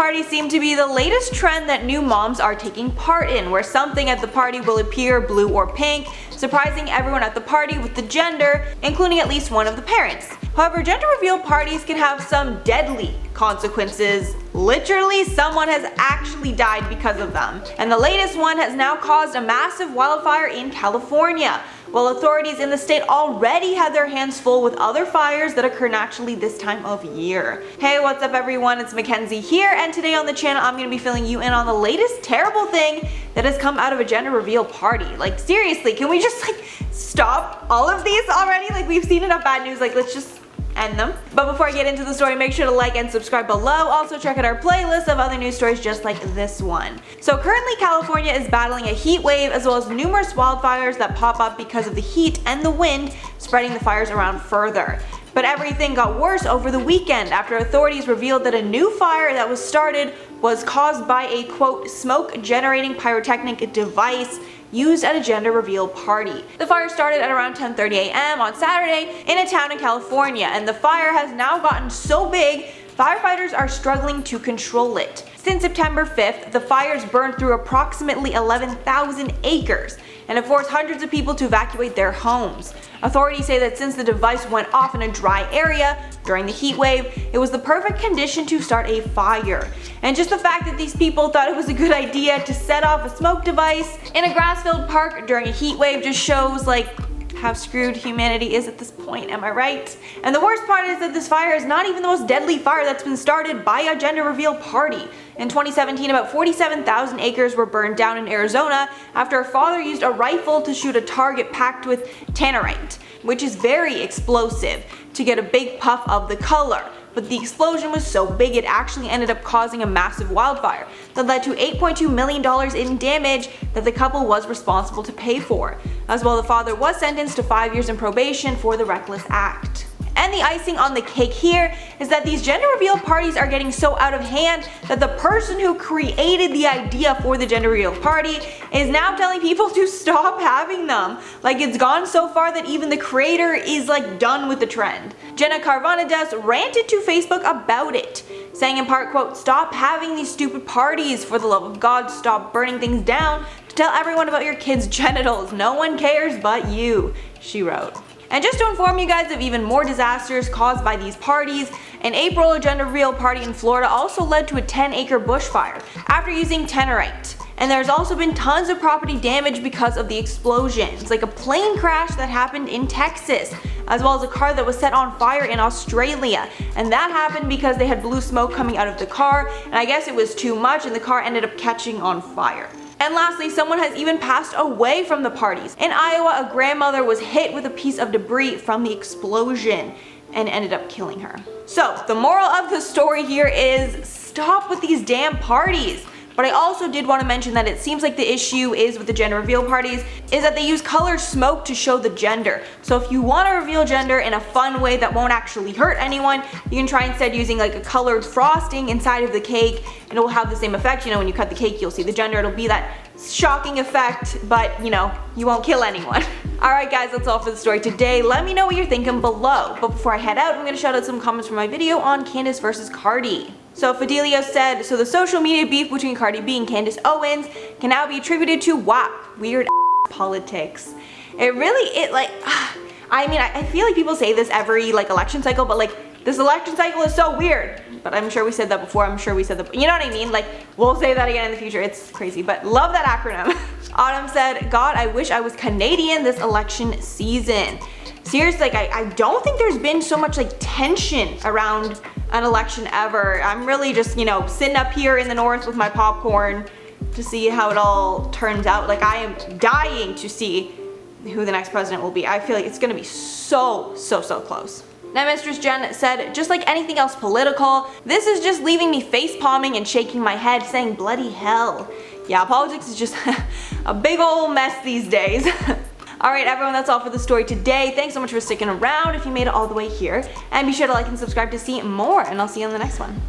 parties seem to be the latest trend that new moms are taking part in, where something at the party will appear blue or pink, surprising everyone at the party with the gender, including at least one of the parents. However, gender reveal parties can have some deadly consequences. Literally, someone has actually died because of them. And the latest one has now caused a massive wildfire in California, while authorities in the state already had their hands full with other fires that occur naturally this time of year. Hey, what's up everyone? It's Mackenzie here, and today on the channel I'm going to be filling you in on the latest terrible thing that has come out of a gender reveal party. Like, seriously, can we just stop all of these already? Like, we've seen enough bad news, let's just end them. But before I get into the story, make sure to like and subscribe below. Also check out our playlist of other news stories just like this one. So currently California is battling a heat wave as well as numerous wildfires that pop up because of the heat and the wind spreading the fires around further. But everything got worse over the weekend after authorities revealed that a new fire that was started was caused by a quote smoke generating pyrotechnic device used at a gender reveal party. The fire started at around 10:30 a.m. on Saturday in a town in California, and the fire has now gotten so big, firefighters are struggling to control it. Since September 5th, the fires burned through approximately 11,000 acres and have forced hundreds of people to evacuate their homes. Authorities say that since the device went off in a dry area during the heat wave, it was the perfect condition to start a fire. And just the fact that these people thought it was a good idea to set off a smoke device in a grass-filled park during a heat wave just shows how screwed humanity is at this point, am I right? And the worst part is that this fire is not even the most deadly fire that's been started by a gender reveal party. In 2017, about 47,000 acres were burned down in Arizona after a father used a rifle to shoot a target packed with tannerite, which is very explosive, to get a big puff of the color. But the explosion was so big it actually ended up causing a massive wildfire that led to $8.2 million in damage that the couple was responsible to pay for. As well, the father was sentenced to 5 years in probation for the reckless act. And the icing on the cake here is that these gender reveal parties are getting so out of hand that the person who created the idea for the gender reveal party is now telling people to stop having them. It's gone so far that even the creator is done with the trend. Jenna Carvanades ranted to Facebook about it, saying in part, quote, "Stop having these stupid parties. For the love of God, stop burning things down to tell everyone about your kids' genitals. No one cares but you," she wrote. And just to inform you guys of even more disasters caused by these parties, in April a gender reveal party in Florida also led to a 10-acre bushfire after using tannerite. And there's also been tons of property damage because of the explosions, like a plane crash that happened in Texas, as well as a car that was set on fire in Australia. And that happened because they had blue smoke coming out of the car, and I guess it was too much and the car ended up catching on fire. And lastly, someone has even passed away from the parties. In Iowa, a grandmother was hit with a piece of debris from the explosion and ended up killing her. So the moral of the story here is stop with these damn parties. But I also did want to mention that it seems like the issue is with the gender reveal parties is that they use colored smoke to show the gender. So if you want to reveal gender in a fun way that won't actually hurt anyone, you can try instead using a colored frosting inside of the cake, and it will have the same effect. When you cut the cake, you'll see the gender. It'll be that shocking effect, but you won't kill anyone. Alright guys, that's all for the story today. Let me know what you're thinking below. But before I head out, I'm going to shout out some comments from my video on Candace versus Cardi. So Fidelio said, so the social media beef between Cardi B and Candace Owens can now be attributed to WAP, weird politics. I feel like people say this every election cycle, but this election cycle is so weird. But I'm sure we said that before, you know what I mean? We'll say that again in the future, it's crazy, but love that acronym. Autumn said, God, I wish I was Canadian this election season. Seriously, I don't think there's been so much tension around an election ever. I'm really just, sitting up here in the north with my popcorn to see how it all turns out. I am dying to see who the next president will be. I feel like it's gonna be so close. Now Mistress Jen said, just like anything else political, this is just leaving me face palming and shaking my head saying bloody hell. Yeah, politics is just a big old mess these days. Alright everyone, that's all for the story today. Thanks so much for sticking around if you made it all the way here. And be sure to like and subscribe to see more, and I'll see you on the next one.